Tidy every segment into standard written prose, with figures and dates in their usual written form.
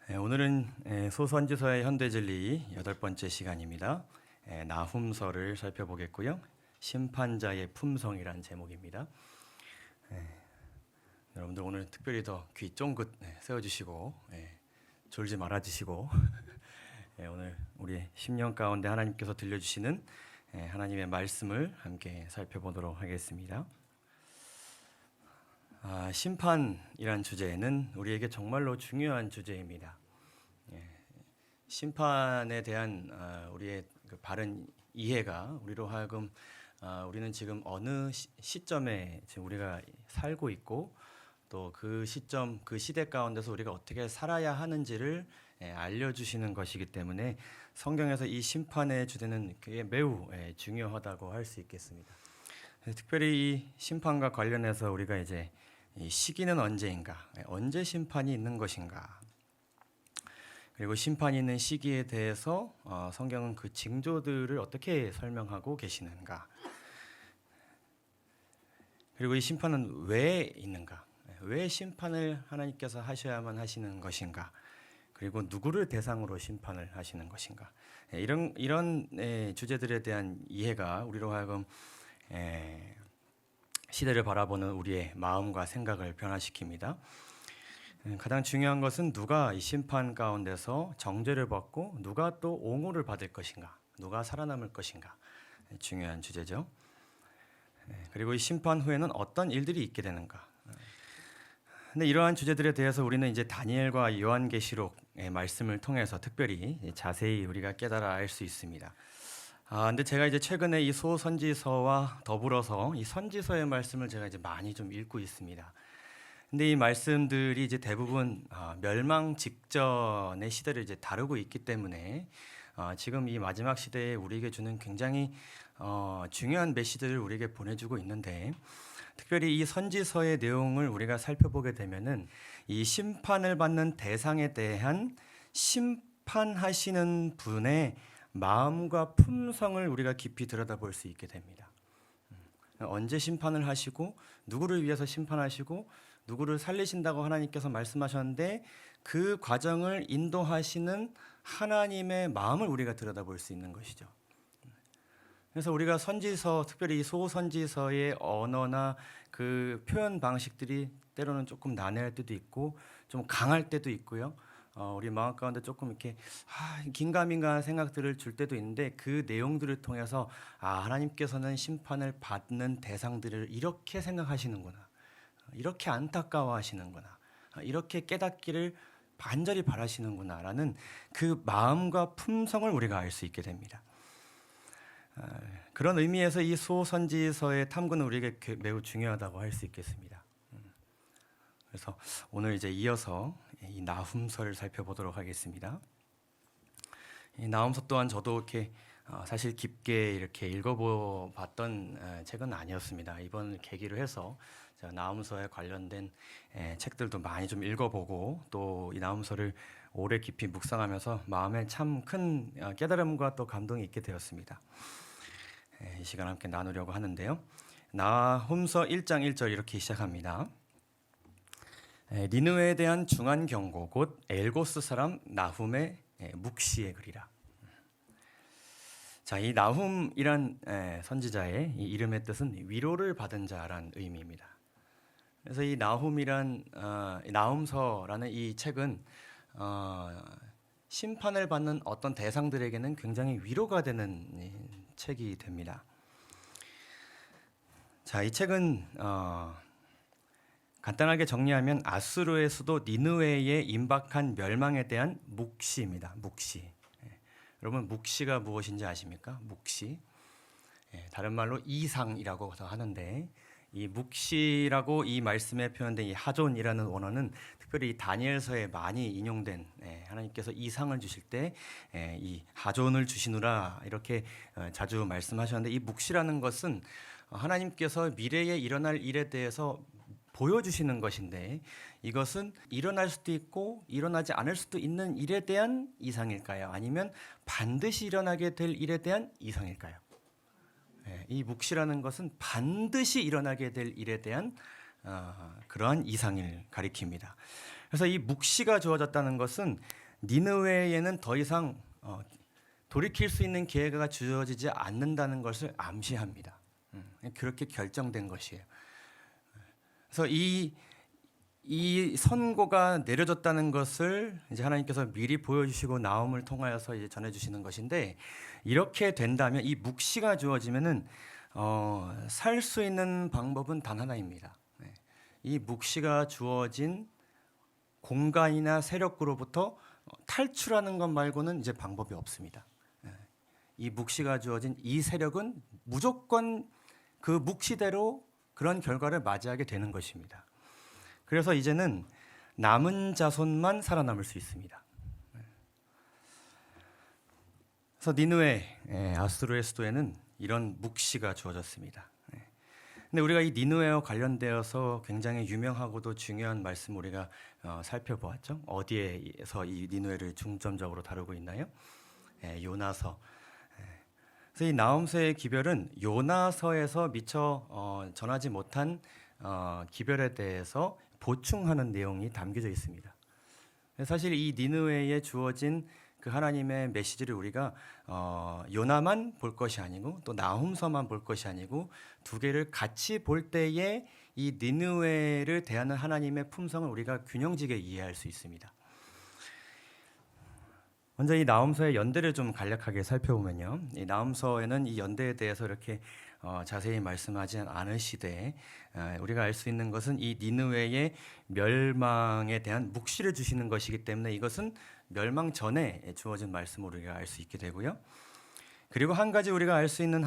오늘은 소선지서의 현대진리 8번째 시간입니다. 나훔서를 살펴보겠고요. 심판자의 품성이란 제목입니다. 여러분들 오늘 특별히 더 귀 쫑긋 세워주시고 졸지 말아주시고 오늘 우리 심령 가운데 하나님께서 들려주시는 하나님의 말씀을 함께 살펴보도록 하겠습니다. 심판이란 주제는 우리에게 정말로 중요한 주제입니다. 심판에 대한 우리의 그 바른 이해가 우리로 하여금 우리는 지금 어느 시점에 지금 우리가 살고 있고 또 그 시점, 그 시대 가운데서 우리가 어떻게 살아야 하는지를 알려주시는 것이기 때문에 성경에서 이 심판의 주제는 그게 매우 중요하다고 할 수 있겠습니다. 특별히 이 심판과 관련해서 우리가 이제 이 시기는 언제인가, 언제 심판이 있는 것인가, 그리고 심판이 있는 시기에 대해서 성경은 그 징조들을 어떻게 설명하고 계시는가, 그리고 이 심판은 왜 있는가, 왜 심판을 하나님께서 하셔야만 하시는 것인가, 그리고 누구를 대상으로 심판을 하시는 것인가, 이런 주제들에 대한 이해가 우리로 하여금 시대를 바라보는 우리의 마음과 생각을 변화시킵니다. 가장 중요한 것은 누가 이 심판 가운데서 정죄를 받고 누가 또 옹호를 받을 것인가, 누가 살아남을 것인가, 중요한 주제죠. 그리고 이 심판 후에는 어떤 일들이 있게 되는가. 근데 이러한 주제들에 대해서 우리는 이제 다니엘과 요한계시록의 말씀을 통해서 특별히 자세히 우리가 깨달아 알 수 있습니다. 근데 제가 이제 최근에 이 소선지서와 더불어서 이 선지서의 말씀을 제가 이제 많이 좀 읽고 있습니다. 근데 이 말씀들이 이제 대부분 멸망 직전의 시대를 이제 다루고 있기 때문에 지금 이 마지막 시대에 우리에게 주는 굉장히 중요한 메시지를 우리에게 보내주고 있는데, 특별히 이 선지서의 내용을 우리가 살펴보게 되면은 이 심판을 받는 대상에 대한 심판하시는 분의 마음과 품성을 우리가 깊이 들여다볼 수 있게 됩니다. 언제 심판을 하시고 누구를 위해서 심판하시고 누구를 살리신다고 하나님께서 말씀하셨는데 그 과정을 인도하시는 하나님의 마음을 우리가 들여다볼 수 있는 것이죠. 그래서 우리가 선지서, 특별히 소선지서의 언어나 그 표현 방식들이 때로는 조금 난해할 때도 있고 좀 강할 때도 있고요. 우리 마음 가운데 조금 이렇게 긴가민가한 생각들을 줄 때도 있는데, 그 내용들을 통해서 하나님께서는 심판을 받는 대상들을 이렇게 생각하시는구나, 이렇게 안타까워하시는구나, 이렇게 깨닫기를 간절히 바라시는구나라는 그 마음과 품성을 우리가 알 수 있게 됩니다. 그런 의미에서 이 소선지서의 탐구는 우리에게 매우 중요하다고 할 수 있겠습니다. 그래서 오늘 이제 이어서 이 나훔서를 살펴보도록 하겠습니다. 이 나훔서 또한 저도 이렇게 사실 깊게 이렇게 읽어봤던 책은 아니었습니다. 이번 계기로 해서 제가 나훔서에 관련된 책들도 많이 좀 읽어보고 또 이 나훔서를 오래 깊이 묵상하면서 마음에 참 큰 깨달음과 또 감동이 있게 되었습니다. 이 시간 함께 나누려고 하는데요. 나훔서 1장 1절 이렇게 시작합니다. 니느웨에 대한 중한 경고, 곧 엘고스 사람 나훔의 묵시의 글이라. 자, 이 나훔이란 선지자의 이 이름의 뜻은 위로를 받은 자란 의미입니다. 그래서 이 나훔이란 나훔서라는 이 책은 심판을 받는 어떤 대상들에게는 굉장히 위로가 되는 책이 됩니다. 자, 이 책은 간단하게 정리하면 아수르의 수도 니느웨에 임박한 멸망에 대한 묵시입니다. 묵시. 여러분, 묵시가 무엇인지 아십니까? 묵시. 다른 말로 이상이라고 하는데, 이 묵시라고 이 말씀에 표현된 이 하존이라는 원어는 특별히 다니엘서에 많이 인용된, 하나님께서 이상을 주실 때 이 하존을 주시누라 이렇게 자주 말씀하셨는데, 이 묵시라는 것은 하나님께서 미래에 일어날 일에 대해서 보여주시는 것인데, 이것은 일어날 수도 있고 일어나지 않을 수도 있는 일에 대한 이상일까요? 아니면 반드시 일어나게 될 일에 대한 이상일까요? 이 묵시라는 것은 반드시 일어나게 될 일에 대한 그러한 이상을 가리킵니다. 그래서 이 묵시가 주어졌다는 것은 니느웨에는 더 이상 돌이킬 수 있는 기회가 주어지지 않는다는 것을 암시합니다. 그렇게 결정된 것이에요. 그래서 이 선고가 내려졌다는 것을 이제 하나님께서 미리 보여주시고 나움을 통하여서 이제 전해주시는 것인데, 이렇게 된다면 이 묵시가 주어지면은 살 수 있는 방법은 단 하나입니다. 이 묵시가 주어진 공간이나 세력으로부터 탈출하는 것 말고는 이제 방법이 없습니다. 이 묵시가 주어진 이 세력은 무조건 그 묵시대로 그런 결과를 맞이하게 되는 것입니다. 그래서 이제는 남은 자손만 살아남을 수 있습니다. 그래서 니느웨, 아수르의 수도에는 이런 묵시가 주어졌습니다. 근데 우리가 이 니느웨와 관련되어서 굉장히 유명하고도 중요한 말씀 우리가 살펴보았죠. 어디에서 이 니느웨를 중점적으로 다루고 있나요? 요나서. 그래서 이 나홈서의 기별은 요나서에서 미처 전하지 못한 기별에 대해서 보충하는 내용이 담겨져 있습니다. 사실 이 니느웨에 주어진 그 하나님의 메시지를 우리가 요나만 볼 것이 아니고 또 나홈서만 볼 것이 아니고 두 개를 같이 볼 때에 이 니느웨를 대하는 하나님의 품성을 우리가 균형지게 이해할 수 있습니다. 먼저 이 나홈서의 연대를 좀 간략하게 살펴보면요, 이 나홈서에는 이 연대에 대해서 이렇게 자세히 말씀하지 않으시되 우리가 알 수 있는 것은 이 니느웨의 멸망에 대한 묵시를 주시는 것이기 때문에 이것은 멸망 전에 주어진 말씀으로 우리가 알 수 있게 되고요. 그리고 한 가지 우리가 알 수 있는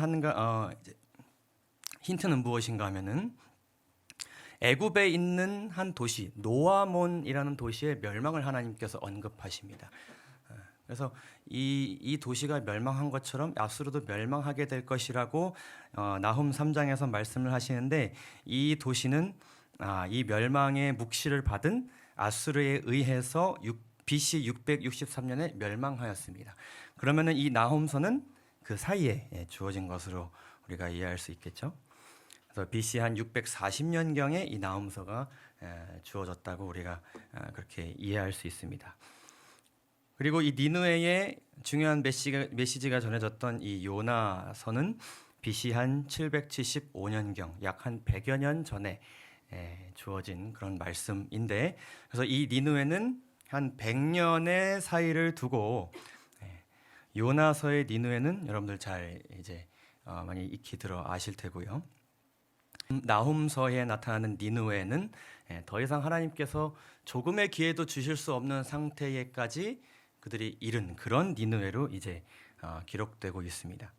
힌트는 무엇인가 하면은 애굽에 있는 한 도시 노아몬이라는 도시의 멸망을 하나님께서 언급하십니다. 그래서 이 도시가 멸망한 것처럼 아수르도 멸망하게 될 것이라고 나훔 3장에서 말씀을 하시는데, 이 도시는 이 멸망의 묵시를 받은 아수르에 의해서 BC 663년에 멸망하였습니다. 그러면은 이 나홈서는 그 사이에 주어진 것으로 우리가 이해할 수 있겠죠. 그래서 BC 한 640년경에 이 나홈서가 주어졌다고 우리가 그렇게 이해할 수 있습니다. 그리고 이 니느웨의 중요한 메시지가 전해졌던 이 요나서는 BC 한 775년경, 약 한 100여 년 전에 주어진 그런 말씀인데, 그래서 이 니느웨는 한 100년의 사이를 두고 요나서의 니느웨는 여러분들 잘 이제 많이 익히 들어 아실 테고요. 나홈서에 나타나는 니느웨는 더 이상 하나님께서 조금의 기회도 주실 수 없는 상태에까지 그들이 이른 그런 니느웨로 이제 기록되고 있습니다.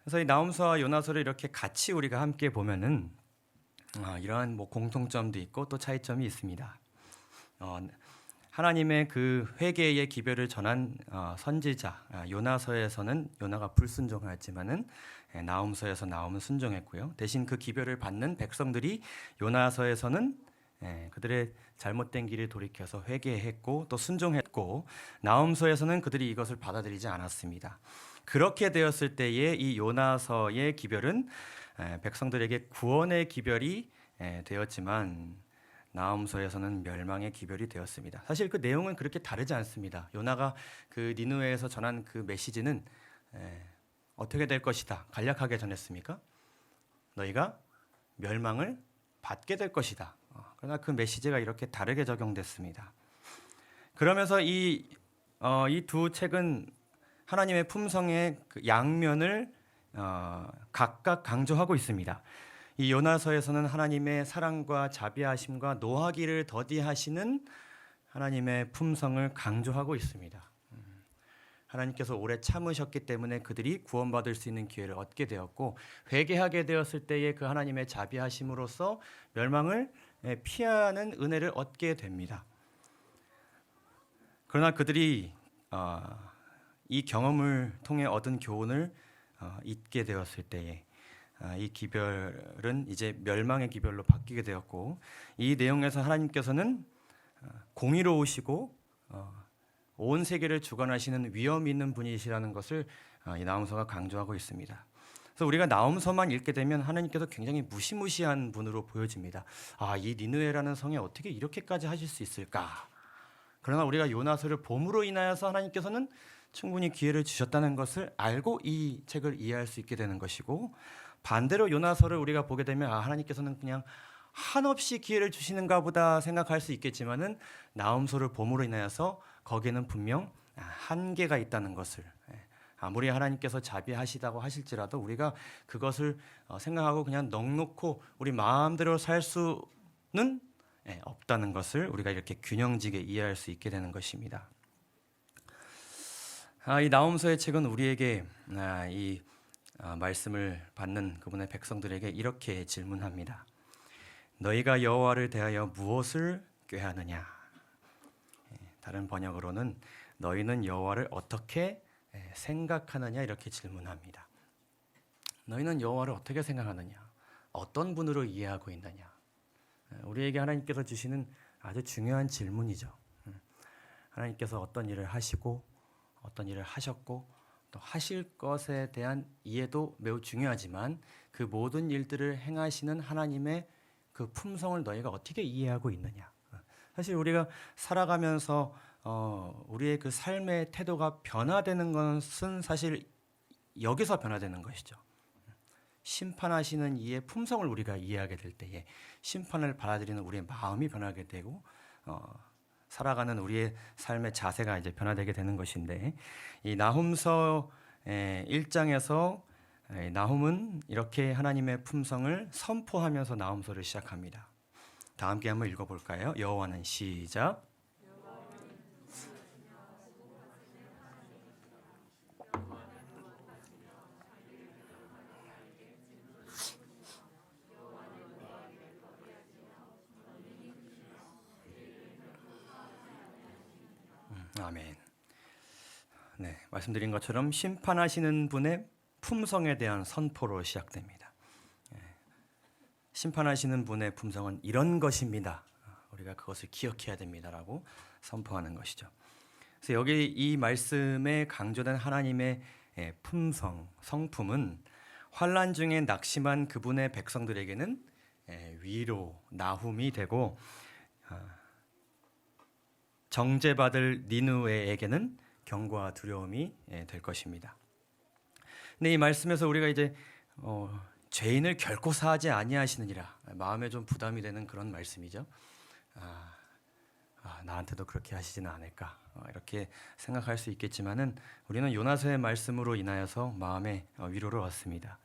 그래서 이 나홈서와 요나서를 이렇게 같이 우리가 함께 보면은 이러한 뭐 공통점도 있고 또 차이점이 있습니다. 하나님의 그 회개의 기별을 전한 선지자 요나서에서는 요나가 불순종하였지만은 나홈서에서 나홈은 순종했고요. 대신 그 기별을 받는 백성들이 요나서에서는 그들의 잘못된 길을 돌이켜서 회개했고 또 순종했고, 나홈서에서는 그들이 이것을 받아들이지 않았습니다. 그렇게 되었을 때에 이 요나서의 기별은 백성들에게 구원의 기별이 되었지만 나홈서에서는 멸망의 기별이 되었습니다. 사실 그 내용은 그렇게 다르지 않습니다. 요나가 그 니느웨에서 전한 그 메시지는 어떻게 될 것이다 간략하게 전했습니까? 너희가 멸망을 받게 될 것이다. 그러나 그 메시지가 이렇게 다르게 적용됐습니다. 그러면서 이 두 책은 하나님의 품성의 그 양면을 각각 강조하고 있습니다. 이 요나서에서는 하나님의 사랑과 자비하심과 노하기를 더디하시는 하나님의 품성을 강조하고 있습니다. 하나님께서 오래 참으셨기 때문에 그들이 구원받을 수 있는 기회를 얻게 되었고, 회개하게 되었을 때에 그 하나님의 자비하심으로써 멸망을 피하는 은혜를 얻게 됩니다. 그러나 그들이 이 경험을 통해 얻은 교훈을 잊게 되었을 때에 이 기별은 이제 멸망의 기별로 바뀌게 되었고, 이 내용에서 하나님께서는 공의로우시고 온 세계를 주관하시는 위엄 있는 분이시라는 것을 이 나홈서가 강조하고 있습니다. 그래서 우리가 나홈서만 읽게 되면 하나님께서 굉장히 무시무시한 분으로 보여집니다. 이 니느웨라는 성에 어떻게 이렇게까지 하실 수 있을까? 그러나 우리가 요나서를 봄으로 인하여서 하나님께서는 충분히 기회를 주셨다는 것을 알고 이 책을 이해할 수 있게 되는 것이고, 반대로 요나서를 우리가 보게 되면 하나님께서는 그냥 한없이 기회를 주시는가 보다 생각할 수 있겠지만은 나홈서를 봄으로 인하여서 거기에는 분명 한계가 있다는 것을, 아무리 하나님께서 자비하시다고 하실지라도 우리가 그것을 생각하고 그냥 넋놓고 우리 마음대로 살 수는 없다는 것을 우리가 이렇게 균형지게 이해할 수 있게 되는 것입니다. 이 나홈서의 책은 우리에게 이 말씀을 받는 그분의 백성들에게 이렇게 질문합니다. 너희가 여호와를 대하여 무엇을 꾀하느냐? 다른 번역으로는 너희는 여호와를 어떻게 생각하느냐 이렇게 질문합니다. 너희는 여호와를 어떻게 생각하느냐? 어떤 분으로 이해하고 있느냐? 우리에게 하나님께서 주시는 아주 중요한 질문이죠. 하나님께서 어떤 일을 하시고 어떤 일을 하셨고 또 하실 것에 대한 이해도 매우 중요하지만 그 모든 일들을 행하시는 하나님의 그 품성을 너희가 어떻게 이해하고 있느냐? 사실 우리가 살아가면서 우리의 그 삶의 태도가 변화되는 것은 사실 여기서 변화되는 것이죠. 심판하시는 이의 품성을 우리가 이해하게 될 때에 심판을 받아들이는 우리의 마음이 변하게 되고 살아가는 우리의 삶의 자세가 이제 변화되게 되는 것인데, 이 나홈서 1장에서 나홈은 이렇게 하나님의 품성을 선포하면서 나홈서를 시작합니다. 다 함께 한번 읽어볼까요? 여호와는 시작. 아멘. 네, 말씀드린 것처럼 심판하시는 분의 품성에 대한 선포로 시작됩니다. 심판하시는 분의 품성은 이런 것입니다. 우리가 그것을 기억해야 됩니다라고 선포하는 것이죠. 그래서 여기 이 말씀에 강조된 하나님의 품성, 성품은 환난 중에 낙심한 그분의 백성들에게는 위로, 나훔이 되고 정죄받을 니느웨에게는 경고와 두려움이 될 것입니다. 근데 이 말씀에서 우리가 이제 죄인을 결코 사하지 아니하시느니라, 마음에 좀 부담이 되는 그런 말씀이죠. 나한테도 그렇게 하시지는 않을까 이렇게 생각할 수 있겠지만은 우리는 요나서의 말씀으로 인하여서 마음에 위로를 얻습니다.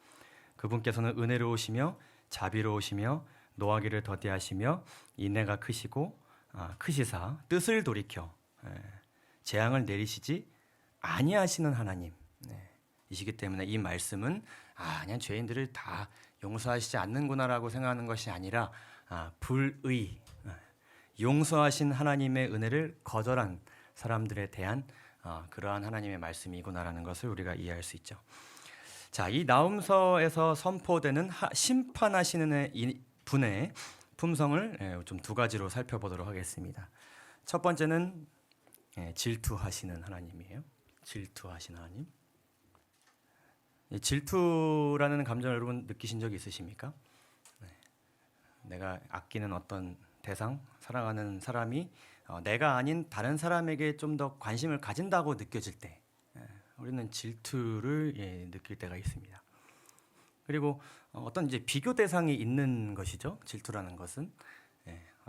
그분께서는 은혜로우시며 자비로우시며 노하기를 더디하시며 인내가 크시고 크시사 뜻을 돌이켜 재앙을 내리시지 아니하시는 하나님 이시기 때문에 이 말씀은 그냥 죄인들을 다 용서하시지 않는구나라고 생각하는 것이 아니라 불의, 용서하신 하나님의 은혜를 거절한 사람들에 대한 그러한 하나님의 말씀이구나라는 것을 우리가 이해할 수 있죠. 자, 이 나홈서에서 선포되는 심판하시는 분의 품성을 좀 두 가지로 살펴보도록 하겠습니다. 첫 번째는 질투하시는 하나님이에요. 질투하시는 하나님. 질투라는 감정을 여러분 느끼신 적이 있으십니까? 내가 아끼는 어떤 대상, 사랑하는 사람이 내가 아닌 다른 사람에게 좀 더 관심을 가진다고 느껴질 때 우리는 질투를 느낄 때가 있습니다. 그리고 어떤 이제 비교 대상이 있는 것이죠. 질투라는 것은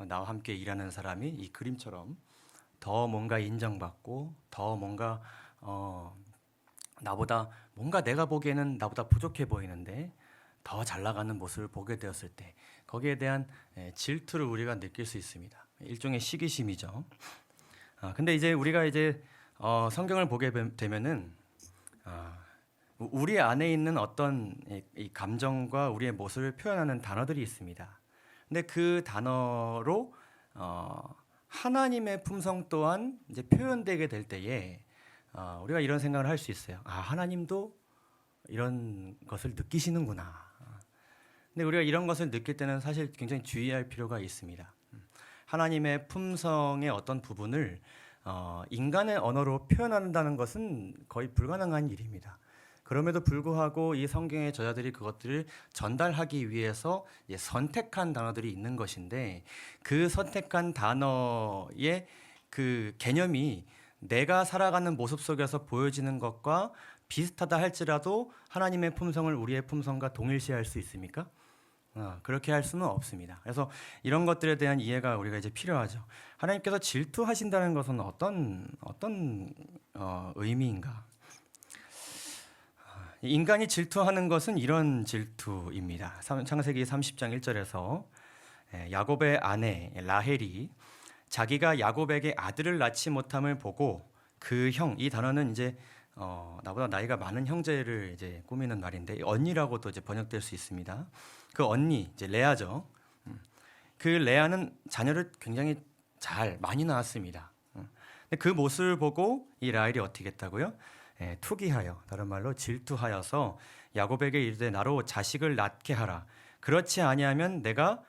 나와 함께 일하는 사람이 이 그림처럼 더 뭔가 인정받고 더 뭔가 나보다 뭔가 내가 보기에는 나보다 부족해 보이는데 더 잘 나가는 모습을 보게 되었을 때 거기에 대한 질투를 우리가 느낄 수 있습니다. 일종의 시기심이죠. 근데 이제 우리가 이제 성경을 보게 되면은 우리 안에 있는 어떤 이 감정과 우리의 모습을 표현하는 단어들이 있습니다. 근데 그 단어로 하나님의 품성 또한 이제 표현되게 될 때에 우리가 이런 생각을 할 수 있어요. 하나님도 이런 것을 느끼시는구나. 근데 우리가 이런 것을 느낄 때는 사실 굉장히 주의할 필요가 있습니다. 하나님의 품성의 어떤 부분을 인간의 언어로 표현한다는 것은 거의 불가능한 일입니다. 그럼에도 불구하고 이 성경의 저자들이 그것들을 전달하기 위해서 선택한 단어들이 있는 것인데, 그 선택한 단어의 그 개념이 내가 살아가는 모습 속에서 보여지는 것과 비슷하다 할지라도 하나님의 품성을 우리의 품성과 동일시할 수 있습니까? 그렇게 할 수는 없습니다. 그래서 이런 것들에 대한 이해가 우리가 이제 필요하죠. 하나님께서 질투하신다는 것은 어떤 의미인가? 인간이 질투하는 것은 이런 질투입니다. 창세기 30장 1절에서 야곱의 아내 라헬이 자기가 야곱에게 아들을 낳지 못함을 보고 그 형, 이 단어는 이제 나보다 나이가 많은 형제를 이제 꾸미는 말인데 언니라고도 이제 번역될 수 있습니다. 그 언니 이제 레아죠. 그 레아는 자녀를 굉장히 많이 낳았습니다. 근데 그 모습을 보고 이 라헬이 어떻게 했다고요? 투기하여, 다른 말로 질투하여서 야곱에게 이르되 나로 자식을 낳게 하라. 그렇지 아니하면 내가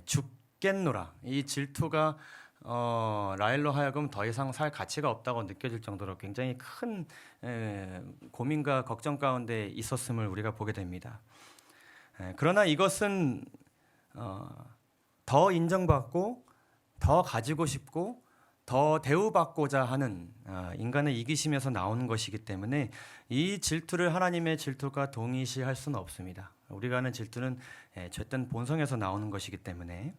죽겠노라. 이 질투가 라헬로 하여금 더 이상 살 가치가 없다고 느껴질 정도로 굉장히 큰 고민과 걱정 가운데 있었음을 우리가 보게 됩니다. 그러나 이것은 더 인정받고 더 가지고 싶고 더 대우받고자 하는 인간의 이기심에서 나오는 것이기 때문에 이 질투를 하나님의 질투가 동일시할 수는 없습니다. 우리가 하는 질투는 죄된 본성에서 나오는 것이기 때문에.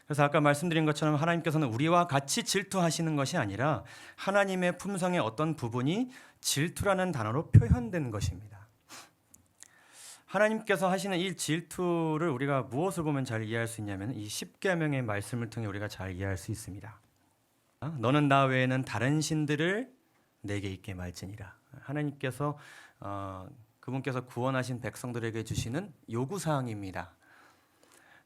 그래서 아까 말씀드린 것처럼 하나님께서는 우리와 같이 질투하시는 것이 아니라 하나님의 품성의 어떤 부분이 질투라는 단어로 표현된 것입니다. 하나님께서 하시는 이 질투를 우리가 무엇을 보면 잘 이해할 수 있냐면 이 십계명의 말씀을 통해 우리가 잘 이해할 수 있습니다. 너는 나 외에는 다른 신들을 내게 있게 말지니라. 하나님께서 그분께서 구원하신 백성들에게 주시는 요구사항입니다.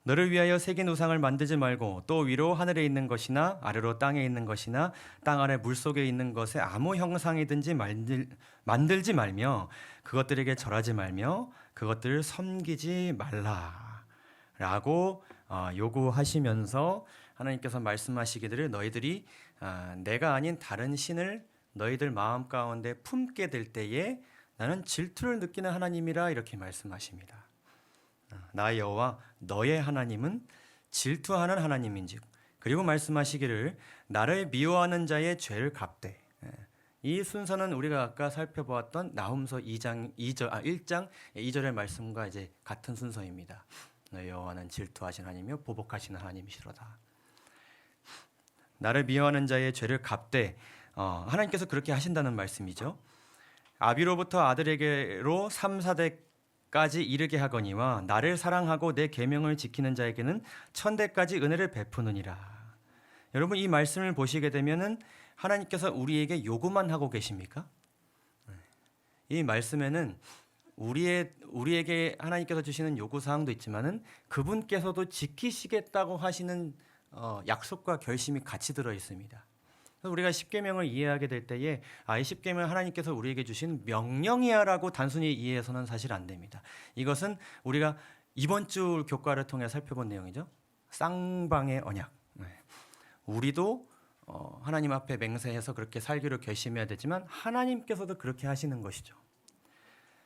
너를 위하여 새긴 우상을 만들지 말고 또 위로 하늘에 있는 것이나 아래로 땅에 있는 것이나 땅 아래 물속에 있는 것에 아무 형상이든지 만들지 말며 그것들에게 절하지 말며 그것들을 섬기지 말라라고 요구하시면서 하나님께서 말씀하시기를 너희들이 내가 아닌 다른 신을 너희들 마음 가운데 품게 될 때에 나는 질투를 느끼는 하나님이라 이렇게 말씀하십니다. 나 여호와 너의 하나님은 질투하는 하나님인즉 그리고 말씀하시기를 나를 미워하는 자의 죄를 갚되. 이 순서는 우리가 아까 살펴보았던 나훔서 1장 2절의 말씀과 이제 같은 순서입니다. 너희 여호와는 질투하신 하나님이요 보복하시는 하나님이시로다. 나를 미워하는 자의 죄를 갚되. 하나님께서 그렇게 하신다는 말씀이죠. 아비로부터 아들에게로 3, 4대까지 이르게 하거니와 나를 사랑하고 내 계명을 지키는 자에게는 1000대까지 은혜를 베푸느니라. 여러분 이 말씀을 보시게 되면은 하나님께서 우리에게 요구만 하고 계십니까? 이 말씀에는 우리에게 하나님께서 주시는 요구 사항도 있지만은 그분께서도 지키시겠다고 하시는 약속과 결심이 같이 들어 있습니다. 우리가 십계명을 이해하게 될 때에 이 십계명 하나님께서 우리에게 주신 명령이야라고 단순히 이해해서는 사실 안 됩니다. 이것은 우리가 이번 주 교과를 통해 살펴본 내용이죠. 쌍방의 언약. 우리도 하나님 앞에 맹세해서 그렇게 살기로 결심해야 되지만 하나님께서도 그렇게 하시는 것이죠.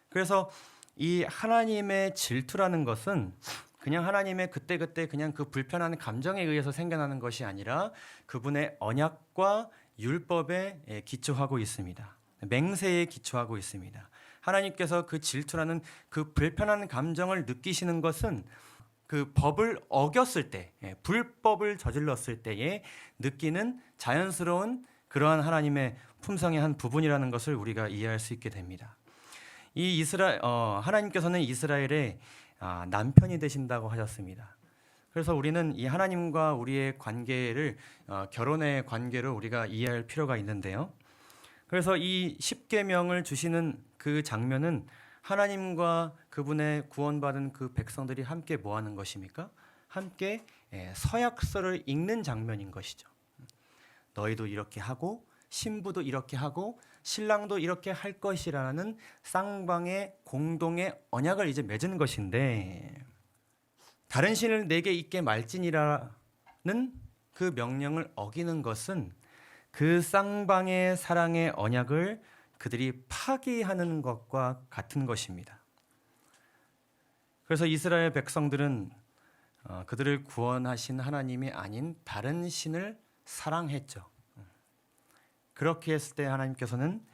그래서 이 하나님의 질투라는 것은 그냥 하나님의 그때그때 그냥 그 불편한 감정에 의해서 생겨나는 것이 아니라 그분의 언약과 율법에 기초하고 있습니다. 맹세에 기초하고 있습니다. 하나님께서 그 질투라는 그 불편한 감정을 느끼시는 것은 그 법을 어겼을 때, 불법을 저질렀을 때에 느끼는 자연스러운 그러한 하나님의 품성의 한 부분이라는 것을 우리가 이해할 수 있게 됩니다. 이 하나님께서는 이스라엘의 남편이 되신다고 하셨습니다. 그래서 우리는 이 하나님과 우리의 관계를 결혼의 관계로 우리가 이해할 필요가 있는데요. 그래서 이 십계명을 주시는 그 장면은 하나님과 그분의 구원받은 그 백성들이 함께 뭐 하는 것입니까? 함께 서약서를 읽는 장면인 것이죠. 너희도 이렇게 하고 신부도 이렇게 하고 신랑도 이렇게 할 것이라는 쌍방의 공동의 언약을 이제 맺은 것인데 다른 신을 내게 있게 말지니라는 그 명령을 어기는 것은 그 쌍방의 사랑의 언약을 그들이 파기하는 것과 같은 것입니다. 그래서 이스라엘 백성들은 그들을 구원하신 하나님이 아닌 다른 신을 사랑했죠. 그렇게 했을 때 하나님께서는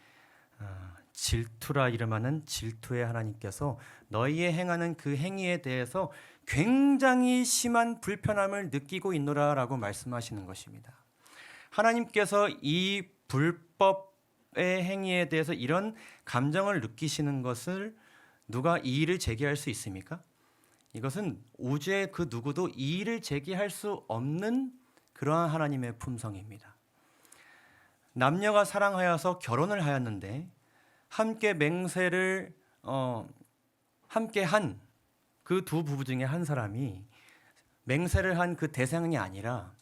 질투라 이름하는 질투의 하나님께서 너희의 행하는 그 행위에 대해서 굉장히 심한 불편함을 느끼고 있노라라고 말씀하시는 것입니다. 하나님께서 이 불법의 행위에 대해서 이런 감정을 느끼시는 것을 누가 이의를 제기할 수 있습니까? 이것은 우주의 그 누구도 이의를 제기할 수 없는 그러한 하나님의 품성입니다. 남녀가 사랑하여서 결혼을 하였는데 함께 맹세를 함께 한 그 두 부부 중에 한 사람이 맹세를 한 그 대상이 아니라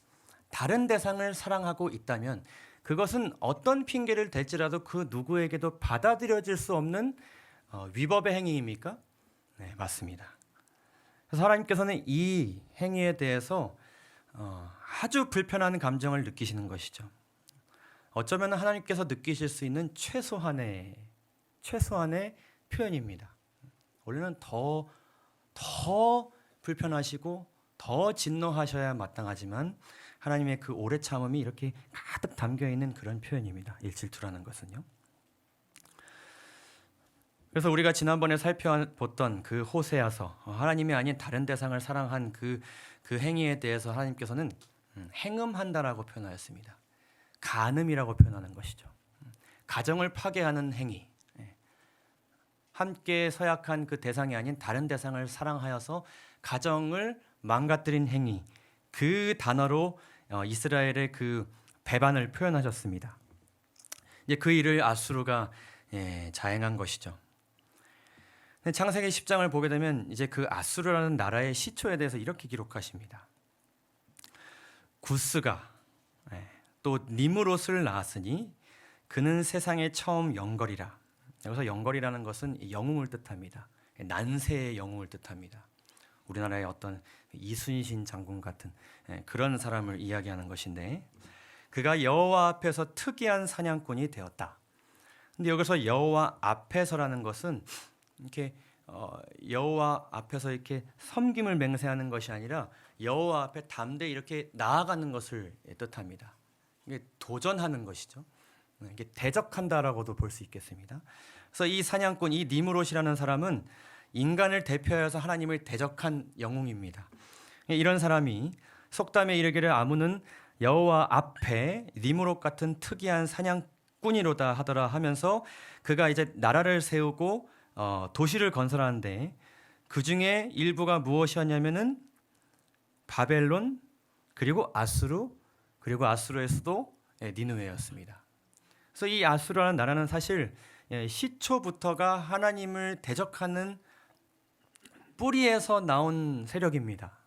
다른 대상을 사랑하고 있다면 그것은 어떤 핑계를 댈지라도 그 누구에게도 받아들여질 수 없는 위법의 행위입니까? 네, 맞습니다. 그래서 하나님께서는 이 행위에 대해서 아주 불편한 감정을 느끼시는 것이죠. 어쩌면 하나님께서 느끼실 수 있는 최소한의 표현입니다. 원래는 더 불편하시고 더 진노하셔야 마땅하지만 하나님의 그 오래 참음이 이렇게 가득 담겨 있는 그런 표현입니다. 질투라는 것은요. 그래서 우리가 지난번에 살펴봤던 그 호세아서 하나님이 아닌 다른 대상을 사랑한 그 행위에 대해서 하나님께서는 행음한다라고 표현하였습니다. 간음이라고 표현하는 것이죠. 가정을 파괴하는 행위, 함께 서약한 그 대상이 아닌 다른 대상을 사랑하여서 가정을 망가뜨린 행위, 그 단어로 이스라엘의 그 배반을 표현하셨습니다. 이제 그 일을 아수르가 자행한 것이죠. 창세기 10장을 보게 되면 이제 그 아수르라는 나라의 시초에 대해서 이렇게 기록하십니다. 구스가 또 니므롯을 낳았으니 그는 세상에 처음 영걸이라. 여기서 영걸이라는 것은 영웅을 뜻합니다. 난세의 영웅을 뜻합니다. 우리나라의 어떤 이순신 장군 같은 그런 사람을 이야기하는 것인데 그가 여호와 앞에서 특이한 사냥꾼이 되었다. 근데 여기서 여호와 앞에서라는 것은 이렇게 여호와 앞에서 이렇게 섬김을 맹세하는 것이 아니라 여호와 앞에 담대히 이렇게 나아가는 것을 뜻합니다. 이게 도전하는 것이죠. 이게 대적한다라고도 볼 수 있겠습니다. 그래서 이 사냥꾼, 이 니므롯이라는 사람은 인간을 대표해서 하나님을 대적한 영웅입니다. 이런 사람이 속담에 이르기를 아무는 여호와 앞에 니므롯 같은 특이한 사냥꾼이로다 하더라 하면서 그가 이제 나라를 세우고 도시를 건설하는데 그 중에 일부가 무엇이었냐면은 바벨론 그리고 아수르 그리고 아수르의 수도 니느웨였습니다. 그래서 이 아수르라는 나라는 사실 시초부터가 하나님을 대적하는 뿌리에서 나온 세력입니다.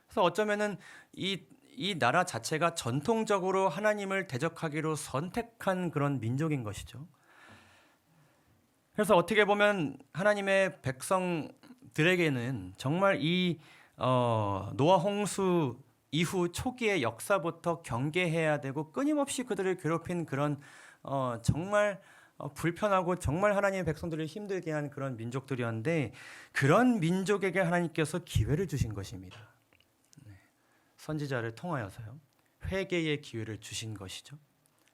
그래서 어쩌면은 이 나라 자체가 전통적으로 하나님을 대적하기로 선택한 그런 민족인 것이죠. 그래서 어떻게 보면 하나님의 백성들에게는 정말 이 노아 홍수 이후 초기의 역사부터 경계해야 되고 끊임없이 그들을 괴롭힌 그런 정말 불편하고 정말 하나님의 백성들을 힘들게 한 그런 민족들이었는데 그런 민족에게 하나님께서 기회를 주신 것입니다. 선지자를 통하여서요. 회개의 기회를 주신 것이죠.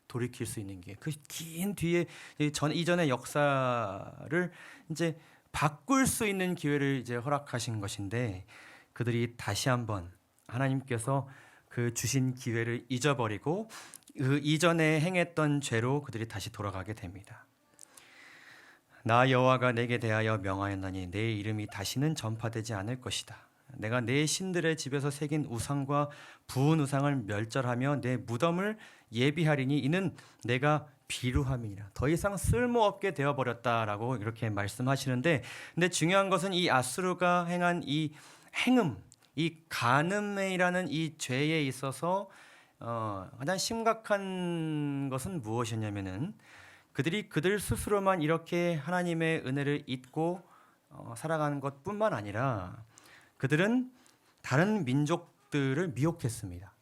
돌이킬 수 있는 기회. 그 긴 뒤에 이전의 역사를 이제 바꿀 수 있는 기회를 이제 허락하신 것인데 그들이 다시 한번 하나님께서 그 주신 기회를 잊어버리고 그 이전에 행했던 죄로 그들이 다시 돌아가게 됩니다. 나 여호와가 내게 대하여 명하였나니 내 이름이 다시는 전파되지 않을 것이다. 내가 내 신들의 집에서 새긴 우상과 부은 우상을 멸절하며 내 무덤을 예비하리니 이는 내가 비루함이니라. 더 이상 쓸모없게 되어버렸다라고 이렇게 말씀하시는데 근데 중요한 것은 이 아수르가 행한 이 행음 이 간음이라는 이 죄에 있어서 가장 심각한 것은 무엇이냐면은 그들이 그들 스스로만 이렇게 하나님의 은혜를 잊고 살아가는 것뿐만 아니라 그들은 다른 민족들을 미혹했습니다.